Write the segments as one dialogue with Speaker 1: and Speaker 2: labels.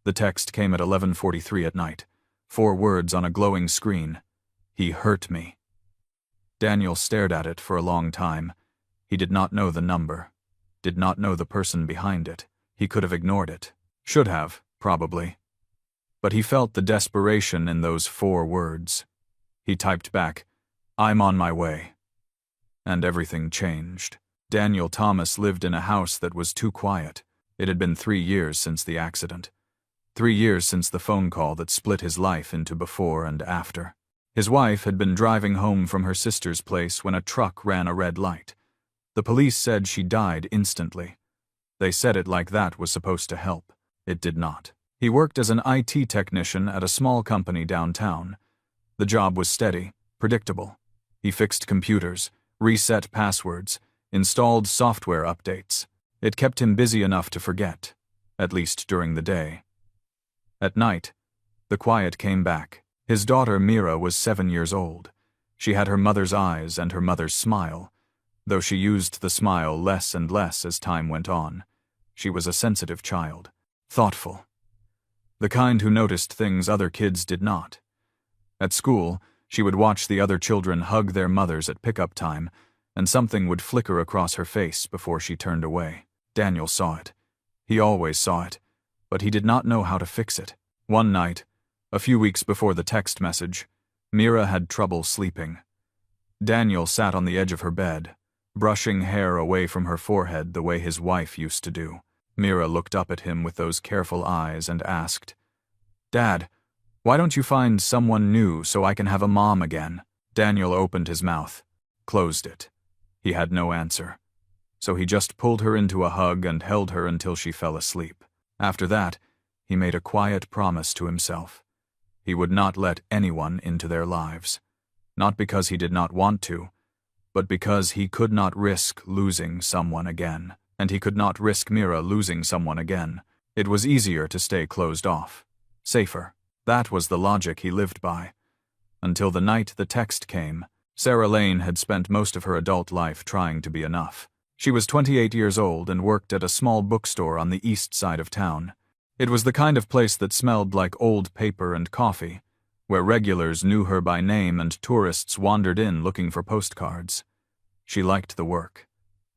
Speaker 1: The text came at 11:43 at night. 4 words on a glowing screen. He hurt me. Daniel stared at it for a long time. He did not know the number. Did not know the person behind it. He could have ignored it. Should have, probably. But he felt the desperation in those 4 words. He typed back, "I'm on my way." And everything changed. Daniel Thomas lived in a house that was too quiet. It had been 3 years since the accident. 3 years since the phone call that split his life into before and after. His wife had been driving home from her sister's place when a truck ran a red light. The police said she died instantly. They said it like that was supposed to help. It did not. He worked as an IT technician at a small company downtown. The job was steady, predictable. He fixed computers, reset passwords, installed software updates. It kept him busy enough to forget, at least during the day. At night, the quiet came back. His daughter Mira was 7 years old. She had her mother's eyes and her mother's smile, though she used the smile less and less as time went on. She was a sensitive child, thoughtful. The kind who noticed things other kids did not. At school, she would watch the other children hug their mothers at pickup time, and something would flicker across her face before she turned away. Daniel saw it. He always saw it, but he did not know how to fix it. One night, a few weeks before the text message, Mira had trouble sleeping. Daniel sat on the edge of her bed, brushing hair away from her forehead the way his wife used to do. Mira looked up at him with those careful eyes and asked, "Dad, why don't you find someone new so I can have a mom again?" Daniel opened his mouth, closed it. He had no answer. So he just pulled her into a hug and held her until she fell asleep. After that, he made a quiet promise to himself. He would not let anyone into their lives. Not because he did not want to, but because he could not risk losing someone again. And he could not risk Mira losing someone again. It was easier to stay closed off. Safer. That was the logic he lived by. Until the night the text came, Sarah Lane had spent most of her adult life trying to be enough. She was 28 years old and worked at a small bookstore on the east side of town. It was the kind of place that smelled like old paper and coffee, where regulars knew her by name and tourists wandered in looking for postcards. She liked the work.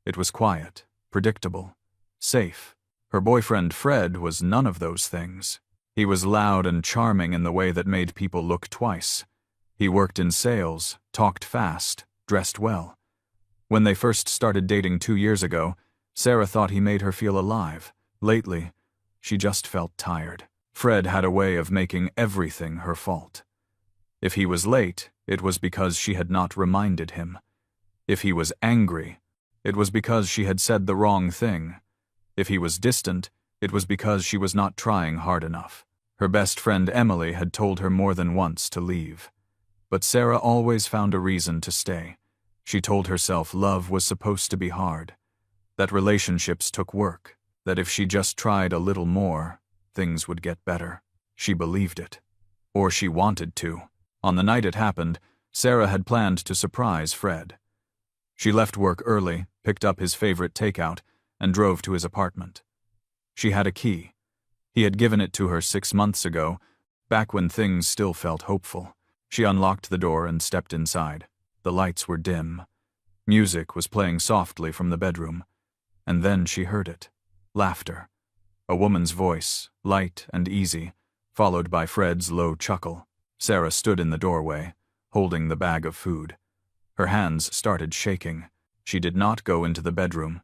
Speaker 1: It was quiet, predictable, safe. Her boyfriend Fred was none of those things. He was loud and charming in the way that made people look twice. He worked in sales, talked fast, dressed well. When they first started dating 2 years ago, Sarah thought he made her feel alive. Lately, she just felt tired. Fred had a way of making everything her fault. If he was late, it was because she had not reminded him. If he was angry, it was because she had said the wrong thing. If he was distant, it was because she was not trying hard enough. Her best friend Emily had told her more than once to leave. But Sarah always found a reason to stay. She told herself love was supposed to be hard, that relationships took work, that if she just tried a little more, things would get better. She believed it. Or she wanted to. On the night it happened, Sarah had planned to surprise Fred. She left work early, picked up his favorite takeout, and drove to his apartment. She had a key. He had given it to her 6 months ago, back when things still felt hopeful. She unlocked the door and stepped inside. The lights were dim. Music was playing softly from the bedroom. And then she heard it. Laughter. A woman's voice, light and easy, followed by Fred's low chuckle. Sarah stood in the doorway, holding the bag of food. Her hands started shaking. She did not go into the bedroom,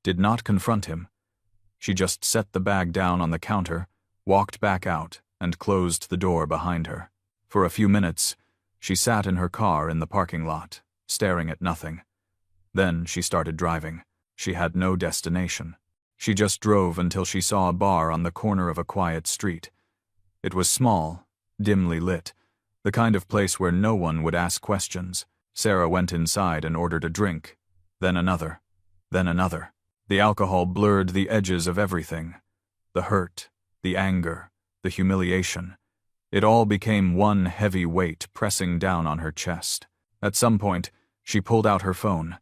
Speaker 1: did not confront him. She just set the bag down on the counter, walked back out, and closed the door behind her. For a few minutes, she sat in her car in the parking lot, staring at nothing. Then she started driving. She had no destination. She just drove until she saw a bar on the corner of a quiet street. It was small, dimly lit, the kind of place where no one would ask questions. Sarah went inside and ordered a drink, then another, then another. The alcohol blurred the edges of everything. The hurt, the anger, the humiliation. It all became one heavy weight pressing down on her chest. At some point, she pulled out her phone.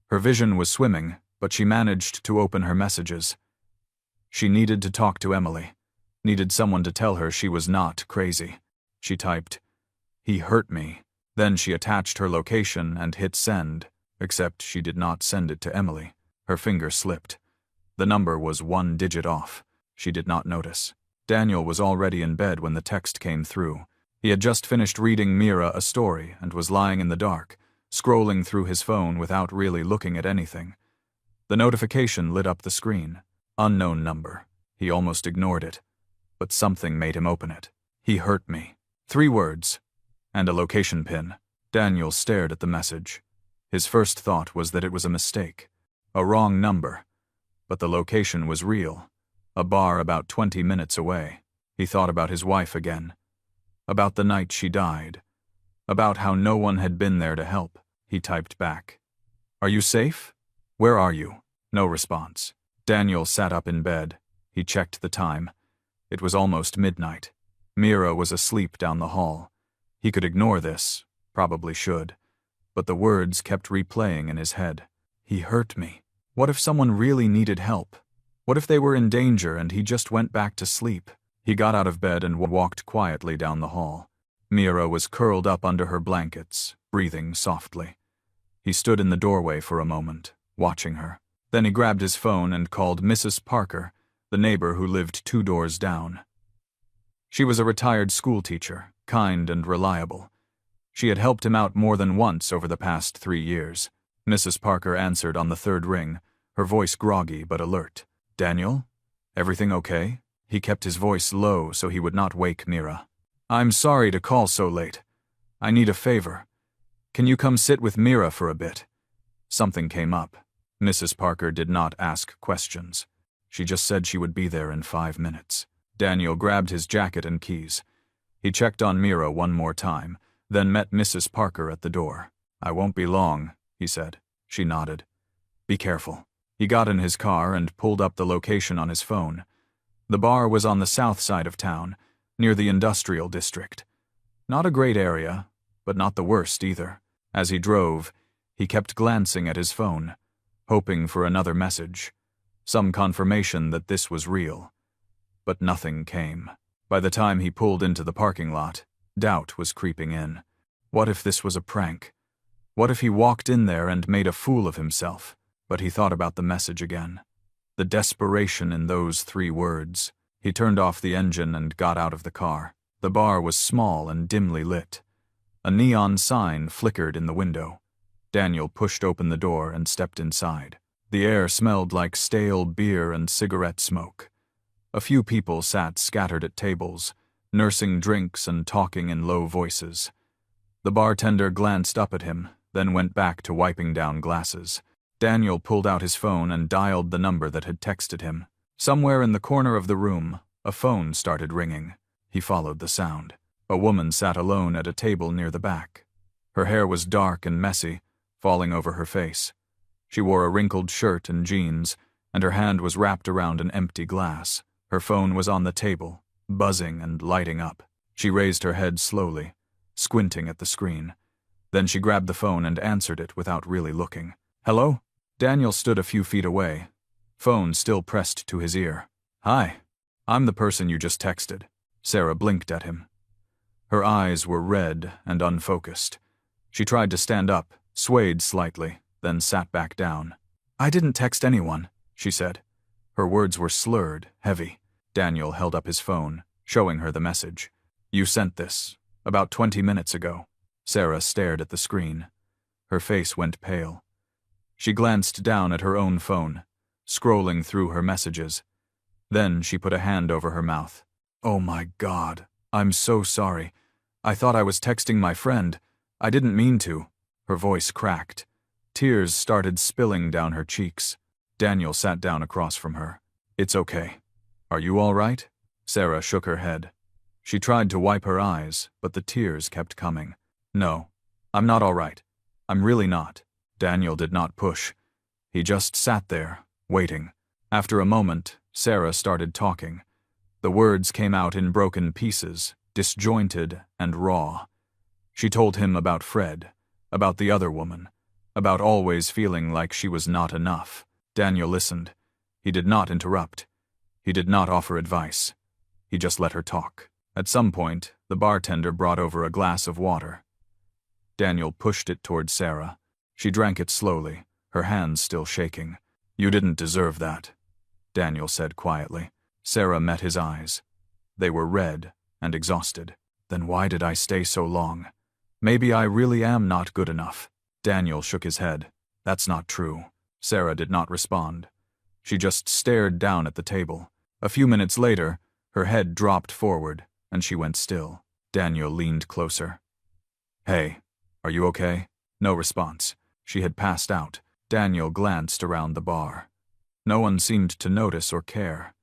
Speaker 1: Her vision was swimming, but she managed to open her messages. She needed to talk to Emily. Needed someone to tell her she was not crazy. She typed, "He hurt me." Then she attached her location and hit send, except she did not send it to Emily. Her finger slipped. The number was 1 digit off. She did not notice. Daniel was already in bed when the text came through. He had just finished reading Mira a story and was lying in the dark, scrolling through his phone without really looking at anything. The notification lit up the screen. Unknown number. He almost ignored it, but something made him open it. "He hurt me." 3 words. And a location pin. Daniel stared at the message. His first thought was that it was a mistake. A wrong number. But the location was real. A bar about 20 minutes away. He thought about his wife again. About the night she died. About how no one had been there to help. He typed back, "Are you safe? Where are you?" No response. Daniel sat up in bed. He checked the time. It was almost midnight. Mira was asleep down the hall. He could ignore this, probably should, but the words kept replaying in his head. He hurt me. What if someone really needed help? What if they were in danger and he just went back to sleep? He got out of bed and walked quietly down the hall. Mira was curled up under her blankets, breathing softly. He stood in the doorway for a moment, watching her. Then he grabbed his phone and called Mrs. Parker, the neighbor who lived 2 doors down. She was a retired schoolteacher, kind and reliable. She had helped him out more than once over the past 3 years. Mrs. Parker answered on the 3rd ring, her voice groggy but alert. "Daniel? Everything okay?" He kept his voice low so he would not wake Mira. "I'm sorry to call so late. I need a favor. Can you come sit with Mira for a bit?" Something came up. Mrs. Parker did not ask questions. She just said she would be there in 5 minutes. Daniel grabbed his jacket and keys. He checked on Mira one more time, then met Mrs. Parker at the door. "I won't be long," he said. She nodded. "Be careful." He got in his car and pulled up the location on his phone. The bar was on the south side of town, near the industrial district. Not a great area, but not the worst either. As he drove, he kept glancing at his phone, hoping for another message, some confirmation that this was real. But nothing came. By the time he pulled into the parking lot, doubt was creeping in. What if this was a prank? What if he walked in there and made a fool of himself? But he thought about the message again. The desperation in those 3 words. He turned off the engine and got out of the car. The bar was small and dimly lit. A neon sign flickered in the window. Daniel pushed open the door and stepped inside. The air smelled like stale beer and cigarette smoke. A few people sat scattered at tables, nursing drinks and talking in low voices. The bartender glanced up at him, then went back to wiping down glasses. Daniel pulled out his phone and dialed the number that had texted him. Somewhere in the corner of the room, a phone started ringing. He followed the sound. A woman sat alone at a table near the back. Her hair was dark and messy, falling over her face. She wore a wrinkled shirt and jeans, and her hand was wrapped around an empty glass. Her phone was on the table, buzzing and lighting up. She raised her head slowly, squinting at the screen. Then she grabbed the phone and answered it without really looking. "Hello?" Daniel stood a few feet away, phone still pressed to his ear. "Hi, I'm the person you just texted." Sarah blinked at him. Her eyes were red and unfocused. She tried to stand up, swayed slightly, then sat back down. "I didn't text anyone," she said. Her words were slurred, heavy. Daniel held up his phone, showing her the message. "You sent this, about 20 minutes ago." Sarah stared at the screen. Her face went pale. She glanced down at her own phone, scrolling through her messages. Then she put a hand over her mouth. "Oh my God, I'm so sorry. I thought I was texting my friend. I didn't mean to." Her voice cracked. Tears started spilling down her cheeks. Daniel sat down across from her. "It's okay. Are you all right?" Sarah shook her head. She tried to wipe her eyes, but the tears kept coming. "No, I'm not all right. I'm really not." Daniel did not push. He just sat there, waiting. After a moment, Sarah started talking. The words came out in broken pieces, disjointed and raw. She told him about Fred, about the other woman, about always feeling like she was not enough. Daniel listened. He did not interrupt. He did not offer advice. He just let her talk. At some point, the bartender brought over a glass of water. Daniel pushed it toward Sarah. She drank it slowly, her hands still shaking. "You didn't deserve that," Daniel said quietly. Sarah met his eyes. They were red and exhausted. "Then why did I stay so long? Maybe I really am not good enough." Daniel shook his head. "That's not true." Sarah did not respond. She just stared down at the table. A few minutes later, her head dropped forward, and she went still. Daniel leaned closer. "Hey, are you okay?" No response. She had passed out. Daniel glanced around the bar. No one seemed to notice or care.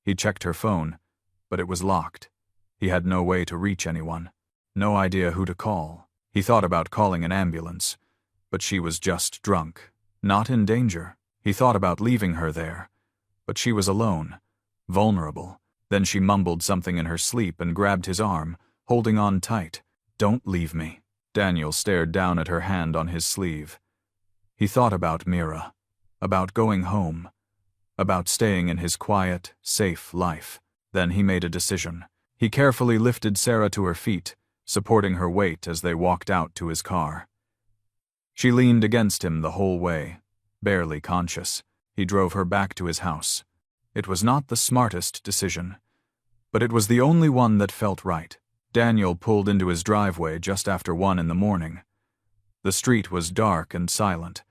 Speaker 1: He checked her phone, but it was locked. He had no way to reach anyone. No idea who to call. He thought about calling an ambulance, but she was just drunk. Not in danger. He thought about leaving her there, but she was alone, vulnerable. Then she mumbled something in her sleep and grabbed his arm, holding on tight. "Don't leave me." Daniel stared down at her hand on his sleeve. He thought about Mira, about going home, about staying in his quiet, safe life. Then he made a decision. He carefully lifted Sarah to her feet, supporting her weight as they walked out to his car. She leaned against him the whole way, barely conscious. He drove her back to his house. It was not the smartest decision, but it was the only one that felt right. Daniel pulled into his driveway just after 1 in the morning. The street was dark and silent.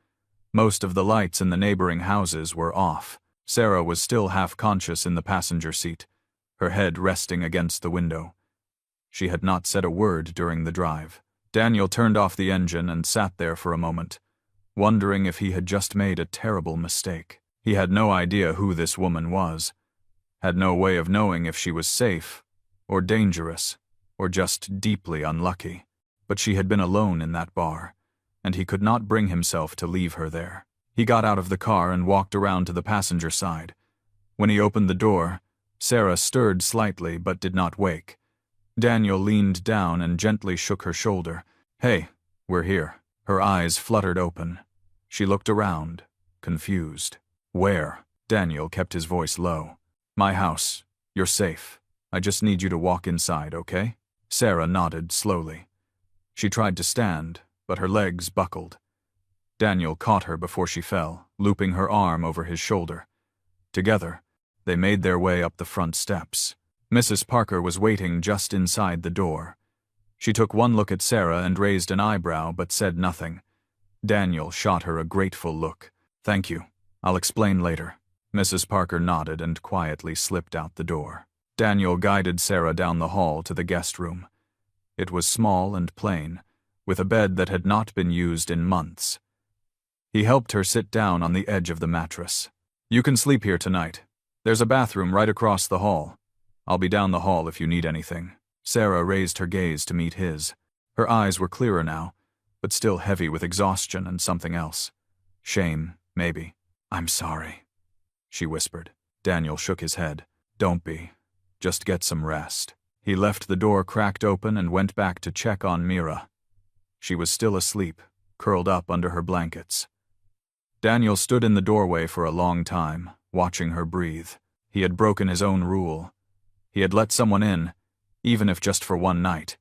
Speaker 1: Most of the lights in the neighboring houses were off. Sarah was still half-conscious in the passenger seat, her head resting against the window. She had not said a word during the drive. Daniel turned off the engine and sat there for a moment, wondering if he had just made a terrible mistake. He had no idea who this woman was, had no way of knowing if she was safe, or dangerous, or just deeply unlucky. But she had been alone in that bar, and he could not bring himself to leave her there. He got out of the car and walked around to the passenger side. When he opened the door, Sarah stirred slightly but did not wake. Daniel leaned down and gently shook her shoulder. "Hey, we're here." Her eyes fluttered open. She looked around, confused. "Where?" Daniel kept his voice low. "My house. You're safe. I just need you to walk inside, okay?" Sarah nodded slowly. She tried to stand, but her legs buckled. Daniel caught her before she fell, looping her arm over his shoulder. Together, they made their way up the front steps. Mrs. Parker was waiting just inside the door. She took one look at Sarah and raised an eyebrow but said nothing. Daniel shot her a grateful look. "Thank you. I'll explain later." Mrs. Parker nodded and quietly slipped out the door. Daniel guided Sarah down the hall to the guest room. It was small and plain, with a bed that had not been used in months. He helped her sit down on the edge of the mattress. "You can sleep here tonight. There's a bathroom right across the hall. I'll be down the hall if you need anything." Sarah raised her gaze to meet his. Her eyes were clearer now, but still heavy with exhaustion and something else. Shame, maybe. "I'm sorry," she whispered. Daniel shook his head. "Don't be. Just get some rest." He left the door cracked open and went back to check on Mira. She was still asleep, curled up under her blankets. Daniel stood in the doorway for a long time, watching her breathe. He had broken his own rule. He had let someone in, even if just for one night,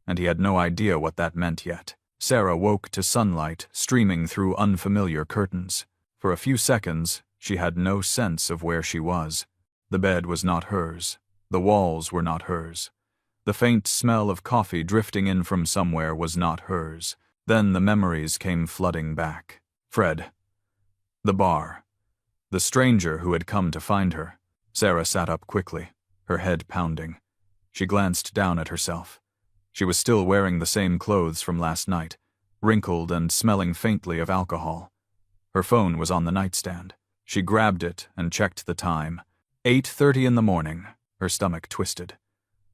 Speaker 1: and he had no idea what that meant yet. Sarah woke to sunlight streaming through unfamiliar curtains. For a few seconds, she had no sense of where she was. The bed was not hers. The walls were not hers. The faint smell of coffee drifting in from somewhere was not hers. Then the memories came flooding back. Fred. The bar. The stranger who had come to find her. Sarah sat up quickly, her head pounding. She glanced down at herself. She was still wearing the same clothes from last night, wrinkled and smelling faintly of alcohol. Her phone was on the nightstand. She grabbed it and checked the time. 8:30 in the morning. Her stomach twisted.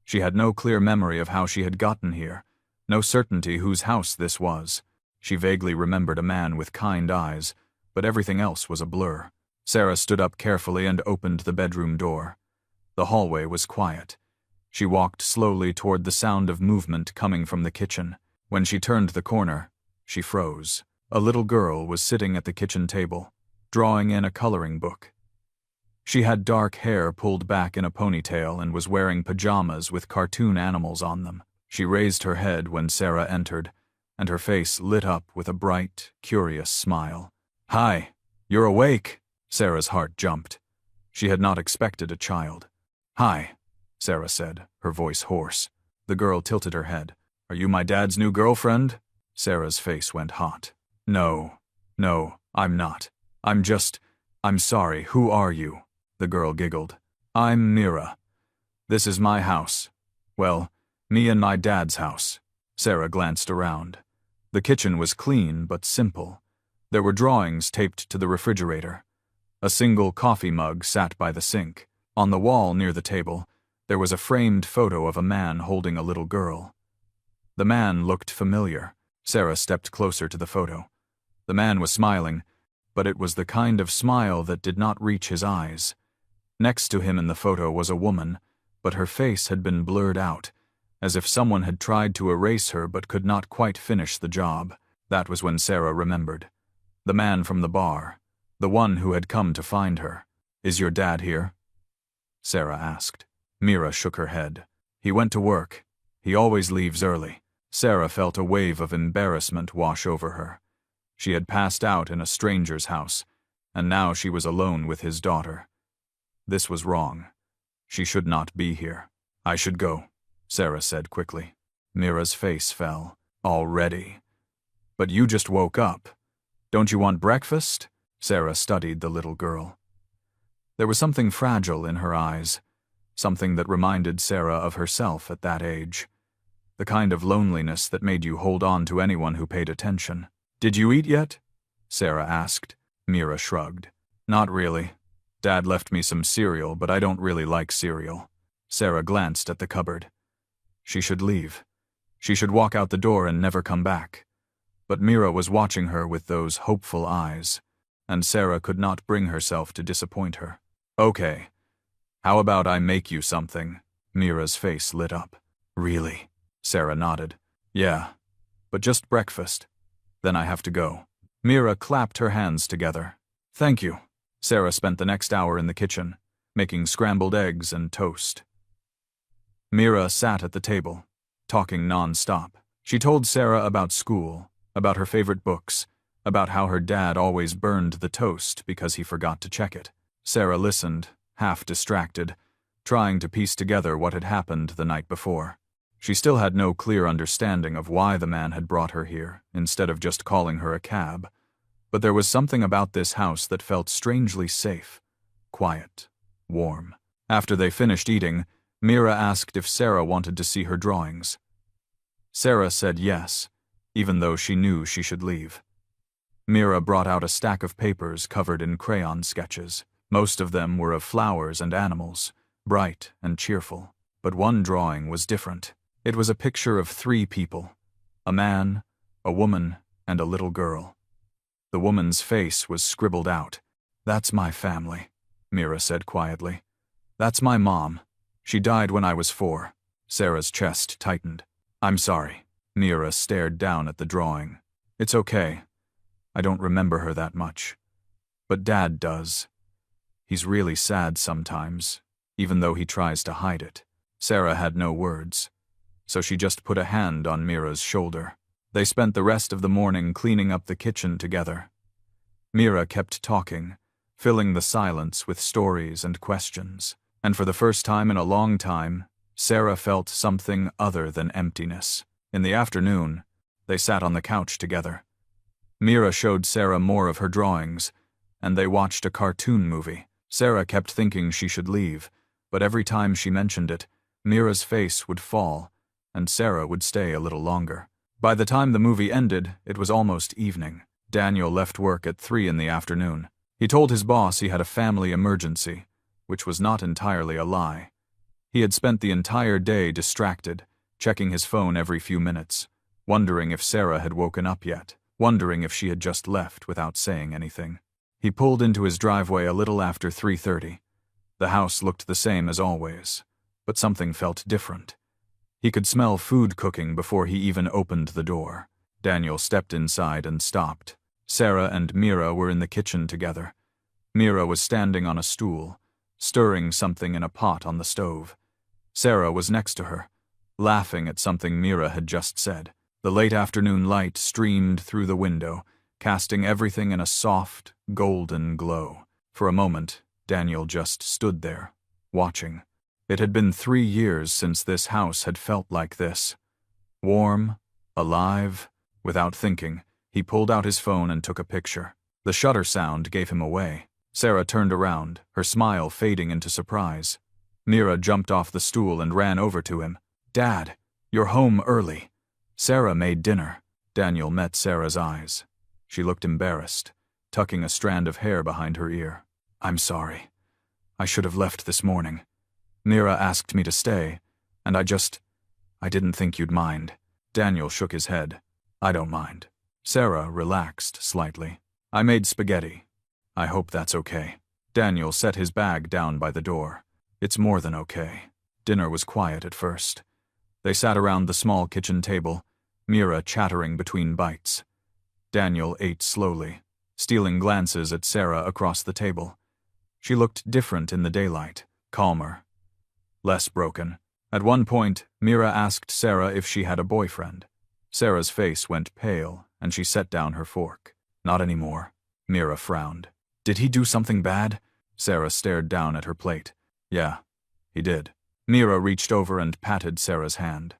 Speaker 1: She had no clear memory of how she had gotten here, no certainty whose house this was. She vaguely remembered a man with kind eyes, but everything else was a blur. Sarah stood up carefully and opened the bedroom door. The hallway was quiet. She walked slowly toward the sound of movement coming from the kitchen. When she turned the corner, she froze. A little girl was sitting at the kitchen table, drawing in a coloring book. She had dark hair pulled back in a ponytail and was wearing pajamas with cartoon animals on them. She raised her head when Sarah entered, and her face lit up with a bright, curious smile. "Hi, you're awake!" Sarah's heart jumped. She had not expected a child. "Hi," Sarah said, her voice hoarse. The girl tilted her head. "Are you my dad's new girlfriend?" Sarah's face went hot. No, I'm not. I'm sorry, who are you?" The girl giggled. "I'm Mira. This is my house. Well, me and my dad's house." Sarah glanced around. The kitchen was clean but simple. There were drawings taped to the refrigerator. A single coffee mug sat by the sink. On the wall near the table, there was a framed photo of a man holding a little girl. The man looked familiar. Sarah stepped closer to the photo. The man was smiling, but it was the kind of smile that did not reach his eyes. Next to him in the photo was a woman, but her face had been blurred out, as if someone had tried to erase her but could not quite finish the job. That was when Sarah remembered. The man from the bar, the one who had come to find her. "Is your dad here?" Sarah asked. Mira shook her head. "He went to work. He always leaves early." Sarah felt a wave of embarrassment wash over her. She had passed out in a stranger's house, and now she was alone with his daughter. This was wrong. She should not be here. "I should go," Sarah said quickly. Mira's face fell. "Already? But you just woke up. Don't you want breakfast?" Sarah studied the little girl. There was something fragile in her eyes, something that reminded Sarah of herself at that age. The kind of loneliness that made you hold on to anyone who paid attention. "Did you eat yet?" Sarah asked. Mira shrugged. "Not really. Dad left me some cereal, but I don't really like cereal." Sarah glanced at the cupboard. She should leave. She should walk out the door and never come back. But Mira was watching her with those hopeful eyes, and Sarah could not bring herself to disappoint her. "Okay. How about I make you something?" Mira's face lit up. "Really?" Sarah nodded. "Yeah, but just breakfast. Then I have to go." Mira clapped her hands together. "Thank you." Sarah spent the next hour in the kitchen, making scrambled eggs and toast. Mira sat at the table, talking non-stop. She told Sarah about school, about her favorite books, about how her dad always burned the toast because he forgot to check it. Sarah listened, half distracted, trying to piece together what had happened the night before. She still had no clear understanding of why the man had brought her here, instead of just calling her a cab. But there was something about this house that felt strangely safe, quiet, warm. After they finished eating, Mira asked if Sarah wanted to see her drawings. Sarah said yes, even though she knew she should leave. Mira brought out a stack of papers covered in crayon sketches. Most of them were of flowers and animals, bright and cheerful. But one drawing was different. It was a picture of 3 people, a man, a woman, and a little girl. The woman's face was scribbled out. "That's my family," Mira said quietly. "That's my mom. She died when I was 4. Sarah's chest tightened. "I'm sorry." Mira stared down at the drawing. "It's okay. I don't remember her that much. But Dad does. He's really sad sometimes, even though he tries to hide it." Sarah had no words, so she just put a hand on Mira's shoulder. They spent the rest of the morning cleaning up the kitchen together. Mira kept talking, filling the silence with stories and questions. And for the first time in a long time, Sarah felt something other than emptiness. In the afternoon, they sat on the couch together. Mira showed Sarah more of her drawings, and they watched a cartoon movie. Sarah kept thinking she should leave, but every time she mentioned it, Mira's face would fall, and Sarah would stay a little longer. By the time the movie ended, it was almost evening. Daniel left work at 3 in the afternoon. He told his boss he had a family emergency, which was not entirely a lie. He had spent the entire day distracted, checking his phone every few minutes, wondering if Sarah had woken up yet, wondering if she had just left without saying anything. He pulled into his driveway a little after 3:30. The house looked the same as always, but something felt different. He could smell food cooking before he even opened the door. Daniel stepped inside and stopped. Sarah and Mira were in the kitchen together. Mira was standing on a stool, stirring something in a pot on the stove. Sarah was next to her, laughing at something Mira had just said. The late afternoon light streamed through the window, casting everything in a soft, golden glow. For a moment, Daniel just stood there, watching. It had been 3 years since this house had felt like this. Warm, alive. Without thinking, he pulled out his phone and took a picture. The shutter sound gave him away. Sarah turned around, her smile fading into surprise. Mira jumped off the stool and ran over to him. "Dad, you're home early." Sarah made dinner. Daniel met Sarah's eyes. She looked embarrassed, tucking a strand of hair behind her ear. "I'm sorry. I should have left this morning. Mira asked me to stay, and I didn't think you'd mind." Daniel shook his head. "I don't mind." Sarah relaxed slightly. "I made spaghetti. I hope that's okay." Daniel set his bag down by the door. "It's more than okay." Dinner was quiet at first. They sat around the small kitchen table, Mira chattering between bites. Daniel ate slowly, stealing glances at Sarah across the table. She looked different in the daylight, calmer, less broken. At one point, Mira asked Sarah if she had a boyfriend. Sarah's face went pale, and she set down her fork. "Not anymore." Mira frowned. "Did he do something bad?" Sarah stared down at her plate. "Yeah, he did." Mira reached over and patted Sarah's hand.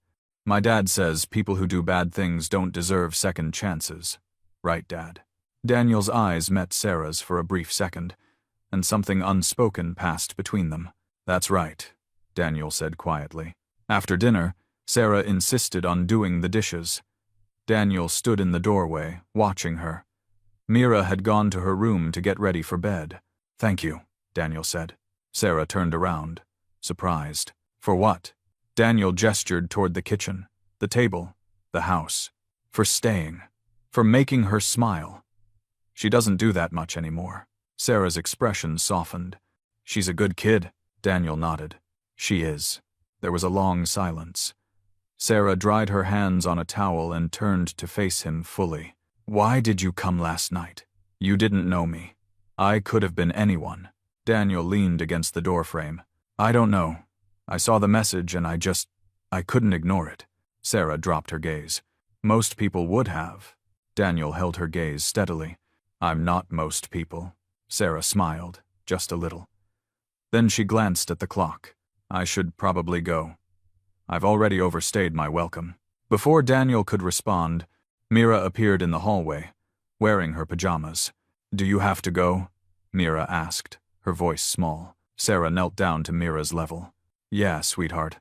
Speaker 1: "My dad says people who do bad things don't deserve second chances. Right, Dad?" Daniel's eyes met Sarah's for a brief second, and something unspoken passed between them. "That's right," Daniel said quietly. After dinner, Sarah insisted on doing the dishes. Daniel stood in the doorway, watching her. Mira had gone to her room to get ready for bed. "Thank you," Daniel said. Sarah turned around, surprised. "For what?" Daniel gestured toward the kitchen, the table, the house. "For staying. For making her smile. She doesn't do that much anymore." Sarah's expression softened. "She's a good kid," Daniel nodded. "She is." There was a long silence. Sarah dried her hands on a towel and turned to face him fully. "Why did you come last night? You didn't know me. I could have been anyone." Daniel leaned against the doorframe. "I don't know. I saw the message and I couldn't ignore it." Sarah dropped her gaze. "Most people would have." Daniel held her gaze steadily. "I'm not most people." Sarah smiled, just a little. Then she glanced at the clock. "I should probably go. I've already overstayed my welcome." Before Daniel could respond, Mira appeared in the hallway, wearing her pajamas. "Do you have to go?" Mira asked, her voice small. Sarah knelt down to Mira's level. "Yeah, sweetheart.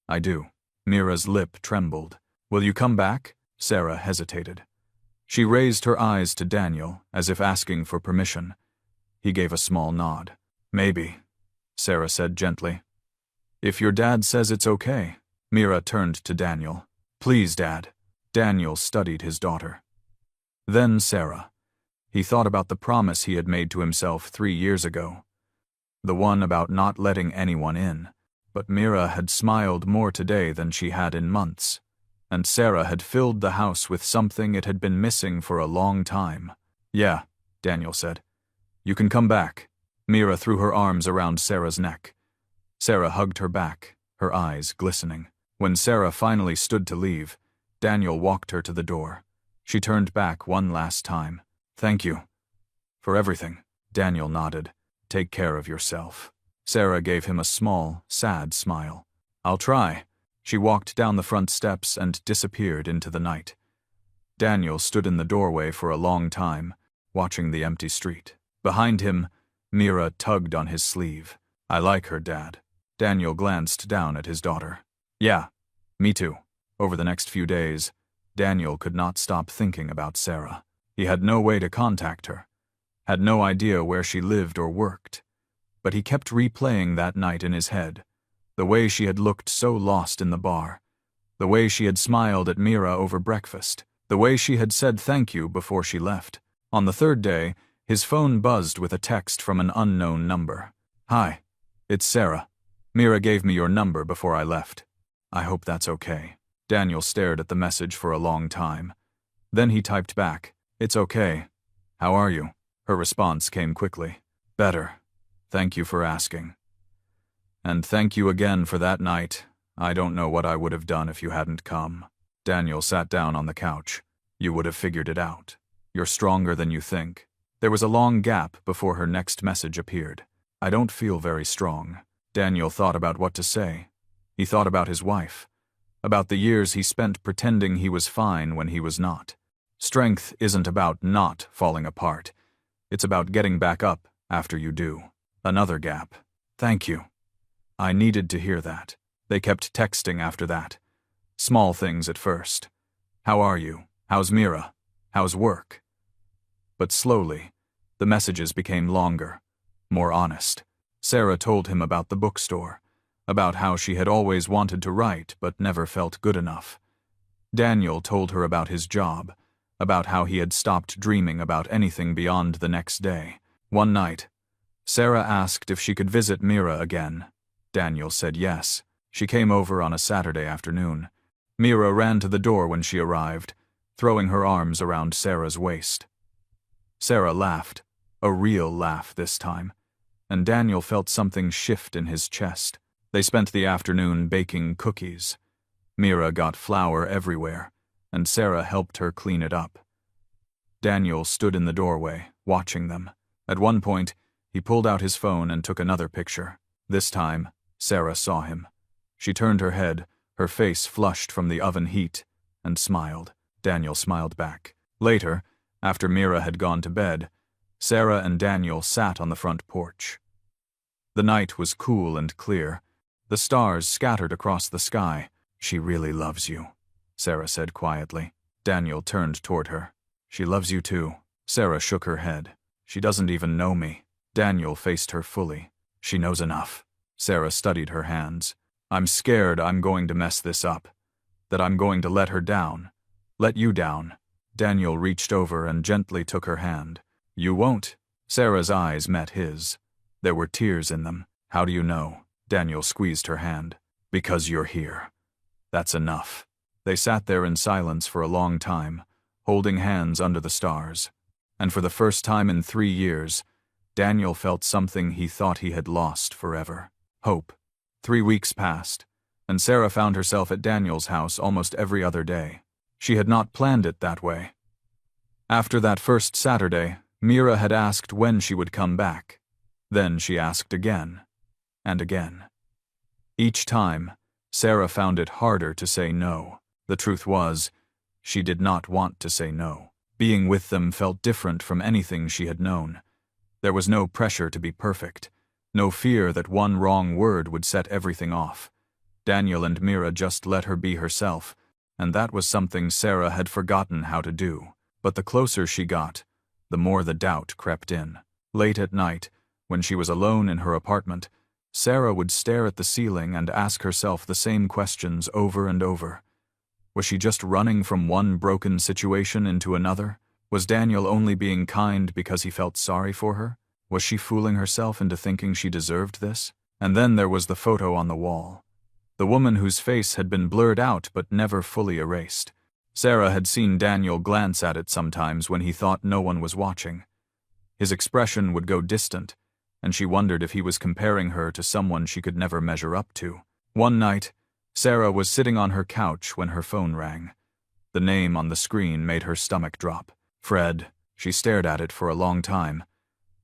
Speaker 1: I do." Mira's lip trembled. "Will you come back?" Sarah hesitated. She raised her eyes to Daniel, as if asking for permission. He gave a small nod. "Maybe," Sarah said gently. "If your dad says it's okay." Mira turned to Daniel. "Please, Dad." Daniel studied his daughter. Then Sarah. He thought about the promise he had made to himself 3 years ago. The one about not letting anyone in. But Mira had smiled more today than she had in months. And Sarah had filled the house with something it had been missing for a long time. "Yeah," Daniel said. "You can come back." Mira threw her arms around Sarah's neck. Sarah hugged her back, her eyes glistening. When Sarah finally stood to leave, Daniel walked her to the door. She turned back one last time. "Thank you. For everything." Daniel nodded. "Take care of yourself." Sarah gave him a small, sad smile. "I'll try." She walked down the front steps and disappeared into the night. Daniel stood in the doorway for a long time, watching the empty street. Behind him, Mira tugged on his sleeve. "I like her, Dad." Daniel glanced down at his daughter. "Yeah, me too." Over the next few days, Daniel could not stop thinking about Sarah. He had no way to contact her, had no idea where she lived or worked. But he kept replaying that night in his head, the way she had looked so lost in the bar, the way she had smiled at Mira over breakfast, the way she had said thank you before she left. On the third day, his phone buzzed with a text from an unknown number. "Hi, it's Sarah. Mira gave me your number before I left. I hope that's okay." Daniel stared at the message for a long time. Then he typed back, "It's okay. How are you?" Her response came quickly. "Better. Thank you for asking." And thank you again for that night. I don't know what I would have done if you hadn't come. Daniel sat down on the couch. You would have figured it out. You're stronger than you think. There was a long gap before her next message appeared. I don't feel very strong. Daniel thought about what to say. He thought about his wife. About the years he spent pretending he was fine when he was not. Strength isn't about not falling apart. It's about getting back up after you do. Another gap. Thank you. I needed to hear that. They kept texting after that. Small things at first. How are you? How's Mira? How's work? But slowly, the messages became longer, more honest. Sarah told him about the bookstore, about how she had always wanted to write but never felt good enough. Daniel told her about his job, about how he had stopped dreaming about anything beyond the next day. One night, Sarah asked if she could visit Mira again. Daniel said yes. She came over on a Saturday afternoon. Mira ran to the door when she arrived, throwing her arms around Sarah's waist. Sarah laughed, a real laugh this time, and Daniel felt something shift in his chest. They spent the afternoon baking cookies. Mira got flour everywhere, and Sarah helped her clean it up. Daniel stood in the doorway, watching them. At one point, he pulled out his phone and took another picture. This time, Sarah saw him. She turned her head, her face flushed from the oven heat, and smiled. Daniel smiled back. Later, after Mira had gone to bed, Sarah and Daniel sat on the front porch. The night was cool and clear. The stars scattered across the sky. She really loves you, Sarah said quietly. Daniel turned toward her. She loves you too. Sarah shook her head. She doesn't even know me. Daniel faced her fully. She knows enough. Sarah studied her hands. I'm scared I'm going to mess this up. That I'm going to let her down. Let you down. Daniel reached over and gently took her hand. You won't. Sarah's eyes met his. There were tears in them. How do you know? Daniel squeezed her hand. Because you're here. That's enough. They sat there in silence for a long time, holding hands under the stars. And for the first time in 3 years, Daniel felt something he thought he had lost forever. Hope. 3 weeks passed, and Sarah found herself at Daniel's house almost every other day. She had not planned it that way. After that first Saturday, Mira had asked when she would come back. Then she asked again, and again. Each time, Sarah found it harder to say no. The truth was, she did not want to say no. Being with them felt different from anything she had known. There was no pressure to be perfect, no fear that one wrong word would set everything off. Daniel and Mira just let her be herself, and that was something Sarah had forgotten how to do. But the closer she got, the more the doubt crept in. Late at night, when she was alone in her apartment, Sarah would stare at the ceiling and ask herself the same questions over and over. Was she just running from one broken situation into another? Was Daniel only being kind because he felt sorry for her? Was she fooling herself into thinking she deserved this? And then there was the photo on the wall. The woman whose face had been blurred out but never fully erased. Sarah had seen Daniel glance at it sometimes when he thought no one was watching. His expression would go distant, and she wondered if he was comparing her to someone she could never measure up to. One night, Sarah was sitting on her couch when her phone rang. The name on the screen made her stomach drop. Fred. She stared at it for a long time.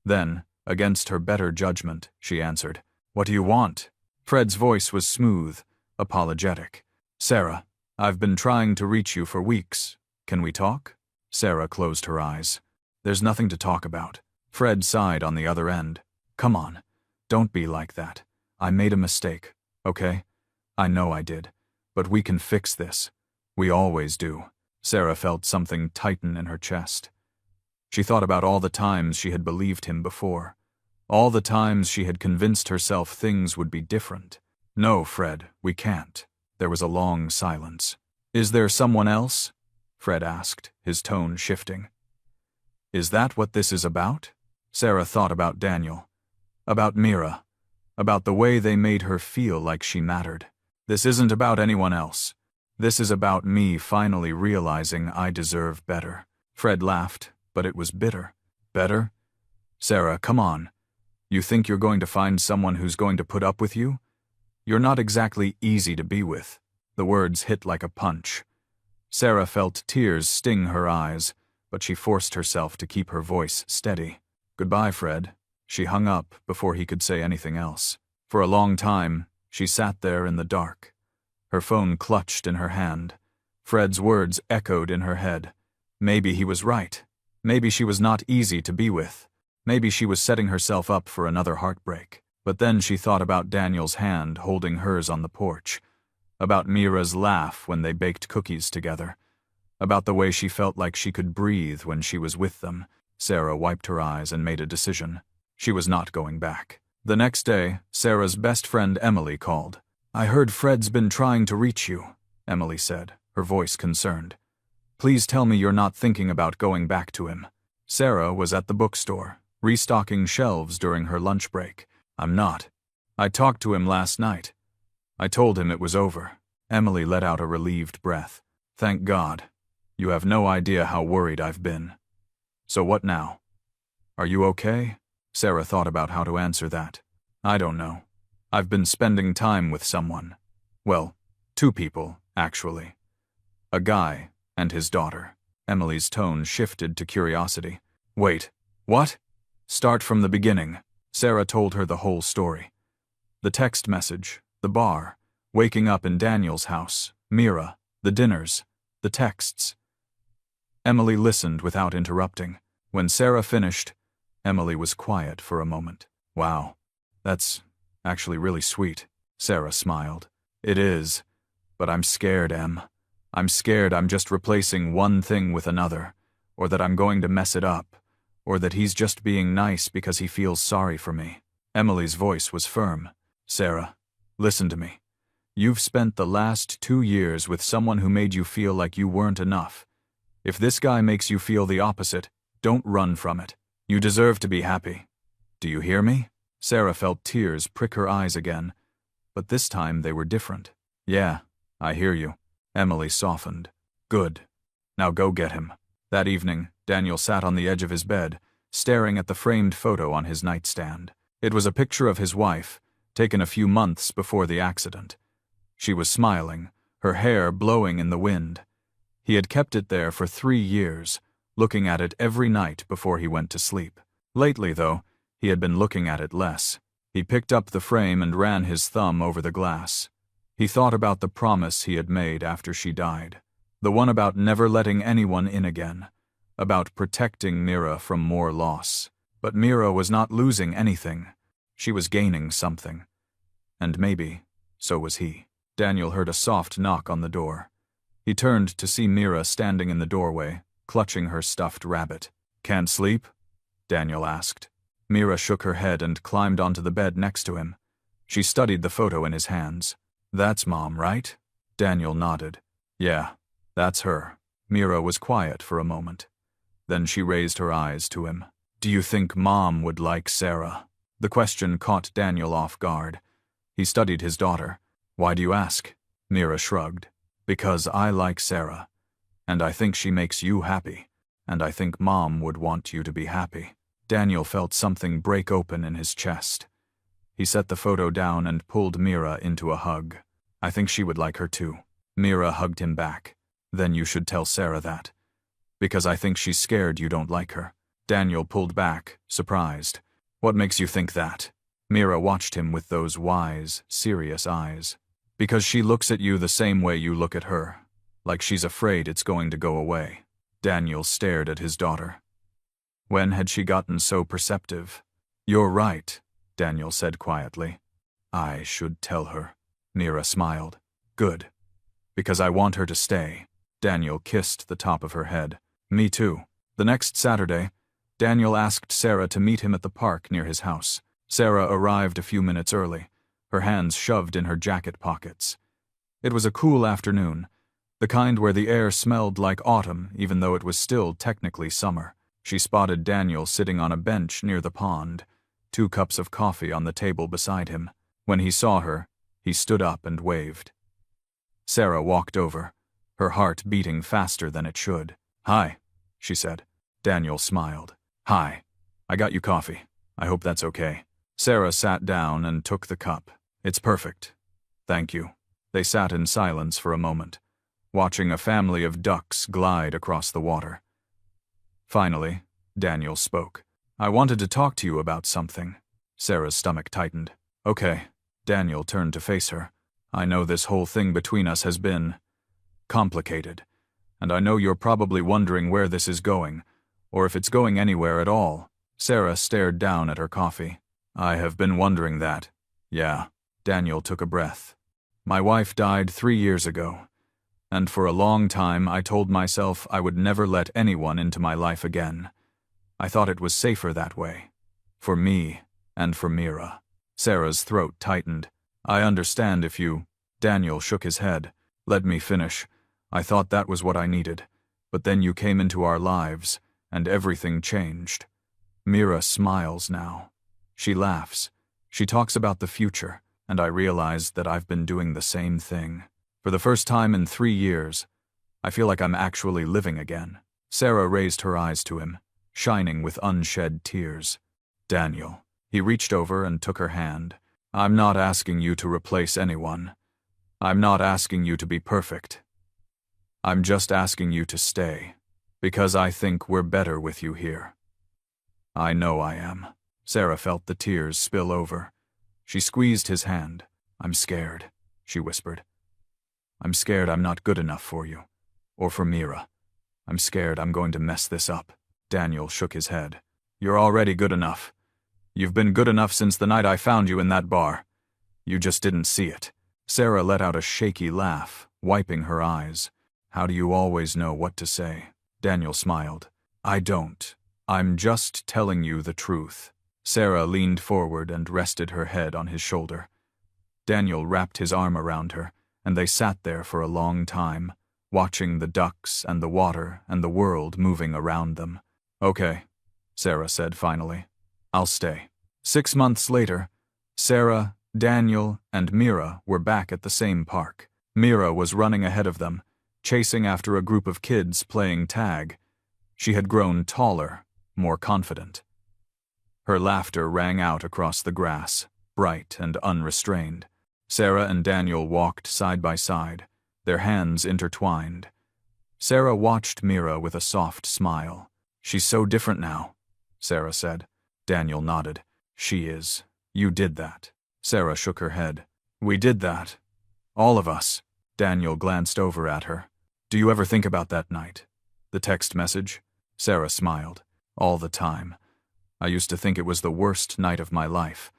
Speaker 1: Then, against her better judgment, she answered, "What do you want?" Fred's voice was smooth, apologetic. "Sarah, I've been trying to reach you for weeks. Can we talk?" Sarah closed her eyes. "There's nothing to talk about." Fred sighed on the other end. "Come on, don't be like that. I made a mistake, okay? I know I did, but we can fix this. We always do." Sarah felt something tighten in her chest. She thought about all the times she had believed him before, all the times she had convinced herself things would be different. "No, Fred, we can't." There was a long silence. "Is there someone else?" Fred asked, his tone shifting. "Is that what this is about?" Sarah thought about Daniel, about Mira, about the way they made her feel like she mattered. "This isn't about anyone else. This is about me finally realizing I deserve better." Fred laughed, but it was bitter. "Better? Sarah, come on. You think you're going to find someone who's going to put up with you? You're not exactly easy to be with." The words hit like a punch. Sarah felt tears sting her eyes, but she forced herself to keep her voice steady. "Goodbye, Fred." She hung up before he could say anything else. For a long time, she sat there in the dark. Her phone clutched in her hand. Fred's words echoed in her head. Maybe he was right. Maybe she was not easy to be with. Maybe she was setting herself up for another heartbreak. But then she thought about Daniel's hand holding hers on the porch, about Mira's laugh when they baked cookies together, about the way she felt like she could breathe when she was with them. Sarah wiped her eyes and made a decision. She was not going back. The next day, Sarah's best friend Emily called. "I heard Fred's been trying to reach you," Emily said, her voice concerned. "Please tell me you're not thinking about going back to him." Sarah was at the bookstore, restocking shelves during her lunch break. "I'm not. I talked to him last night. I told him it was over." Emily let out a relieved breath. "Thank God. You have no idea how worried I've been." "So what now? Are you okay?" Sarah thought about how to answer that. "I don't know. I've been spending time with someone. Well, two people, actually. A guy and his daughter." Emily's tone shifted to curiosity. "Wait, what?" "Start from the beginning." Sarah told her the whole story. The text message, the bar, waking up in Daniel's house, Mira, the dinners, the texts. Emily listened without interrupting. When Sarah finished, Emily was quiet for a moment. "Wow, that's actually really sweet," Sarah smiled. "It is, but I'm scared, Em. I'm scared I'm just replacing one thing with another, or that I'm going to mess it up, or that he's just being nice because he feels sorry for me." Emily's voice was firm. "Sarah, listen to me. You've spent the last 2 years with someone who made you feel like you weren't enough. If this guy makes you feel the opposite, don't run from it. You deserve to be happy. Do you hear me?" Sarah felt tears prick her eyes again, but this time they were different. "Yeah, I hear you." Emily softened. "Good. Now go get him." That evening, Daniel sat on the edge of his bed, staring at the framed photo on his nightstand. It was a picture of his wife, taken a few months before the accident. She was smiling, her hair blowing in the wind. He had kept it there for 3 years, looking at it every night before he went to sleep. Lately, though, he had been looking at it less. He picked up the frame and ran his thumb over the glass. He thought about the promise he had made after she died. The one about never letting anyone in again, about protecting Mira from more loss. But Mira was not losing anything. She was gaining something. And maybe, so was he. Daniel heard a soft knock on the door. He turned to see Mira standing in the doorway, clutching her stuffed rabbit. "Can't sleep?" Daniel asked. Mira shook her head and climbed onto the bed next to him. She studied the photo in his hands. "That's Mom, right?" Daniel nodded. "Yeah, that's her." Mira was quiet for a moment. Then she raised her eyes to him. "Do you think Mom would like Sarah?" The question caught Daniel off guard. He studied his daughter. "Why do you ask?" Mira shrugged. "Because I like Sarah, and I think she makes you happy, and I think Mom would want you to be happy." Daniel felt something break open in his chest. He set the photo down and pulled Mira into a hug. "I think she would like her too." Mira hugged him back. "Then you should tell Sarah that. Because I think she's scared you don't like her." Daniel pulled back, surprised. "What makes you think that?" Mira watched him with those wise, serious eyes. "Because she looks at you the same way you look at her, like she's afraid it's going to go away." Daniel stared at his daughter. When had she gotten so perceptive? "You're right," Daniel said quietly. "I should tell her." Mira smiled. "Good. Because I want her to stay." Daniel kissed the top of her head. "Me too." The next Saturday, Daniel asked Sarah to meet him at the park near his house. Sarah arrived a few minutes early, her hands shoved in her jacket pockets. It was a cool afternoon, the kind where the air smelled like autumn even though it was still technically summer. She spotted Daniel sitting on a bench near the pond, 2 cups of coffee on the table beside him. When he saw her, he stood up and waved. Sarah walked over, her heart beating faster than it should. "Hi," she said. Daniel smiled. "Hi. I got you coffee. I hope that's okay." Sarah sat down and took the cup. "It's perfect. Thank you. They sat in silence for a moment, watching a family of ducks glide across the water. Finally, Daniel spoke. I wanted to talk to you about something. Sarah's stomach tightened. Okay. Daniel turned to face her. I know this whole thing between us has been complicated, and I know you're probably wondering where this is going, or if it's going anywhere at all. Sarah stared down at her coffee. I have been wondering that. Yeah. Daniel took a breath. My wife died 3 years ago, and for a long time I told myself I would never let anyone into my life again. I thought it was safer that way. For me and for Mira. Sarah's throat tightened. I understand if you... Daniel shook his head. Let me finish. I thought that was what I needed. But then you came into our lives, and everything changed. Mira smiles now. She laughs. She talks about the future, and I realized that I've been doing the same thing. For the first time in 3 years, I feel like I'm actually living again. Sarah raised her eyes to him, shining with unshed tears. Daniel. He reached over and took her hand. I'm not asking you to replace anyone. I'm not asking you to be perfect. I'm just asking you to stay, because I think we're better with you here. I know I am. Sarah felt the tears spill over. She squeezed his hand. I'm scared, she whispered. I'm scared I'm not good enough for you, or for Mira. I'm scared I'm going to mess this up. Daniel shook his head. You're already good enough. You've been good enough since the night I found you in that bar. You just didn't see it. Sarah let out a shaky laugh, wiping her eyes. How do you always know what to say? Daniel smiled. I don't. I'm just telling you the truth. Sarah leaned forward and rested her head on his shoulder. Daniel wrapped his arm around her, and they sat there for a long time, watching the ducks and the water and the world moving around them. Okay, Sarah said finally. I'll stay. 6 months later, Sarah, Daniel, and Mira were back at the same park. Mira was running ahead of them, chasing after a group of kids playing tag. She had grown taller, more confident. Her laughter rang out across the grass, bright and unrestrained. Sarah and Daniel walked side by side, their hands intertwined. Sarah watched Mira with a soft smile. She's so different now, Sarah said. Daniel nodded. She is. You did that. Sarah shook her head. We did that. All of us. Daniel glanced over at her. Do you ever think about that night? The text message? Sarah smiled. All the time. I used to think it was the worst night of my life,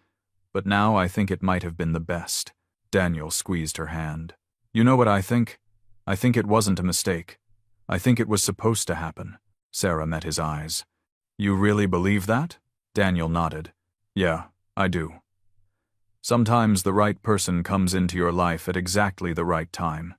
Speaker 1: but now I think it might have been the best. Daniel squeezed her hand. You know what I think? I think it wasn't a mistake. I think it was supposed to happen. Sarah met his eyes. You really believe that? Daniel nodded. Yeah, I do. Sometimes the right person comes into your life at exactly the right time,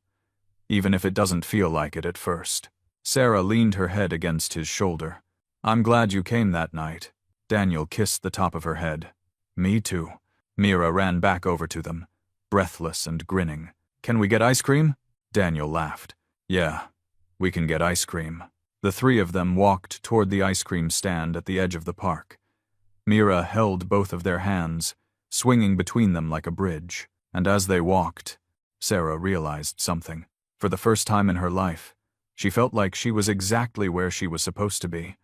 Speaker 1: even if it doesn't feel like it at first. Sarah leaned her head against his shoulder. I'm glad you came that night. Daniel kissed the top of her head. Me too. Mira ran back over to them, breathless and grinning. Can we get ice cream? Daniel laughed. Yeah, we can get ice cream. The three of them walked toward the ice cream stand at the edge of the park. Mira held both of their hands, swinging between them like a bridge. And as they walked, Sarah realized something. For the first time in her life, she felt like she was exactly where she was supposed to be.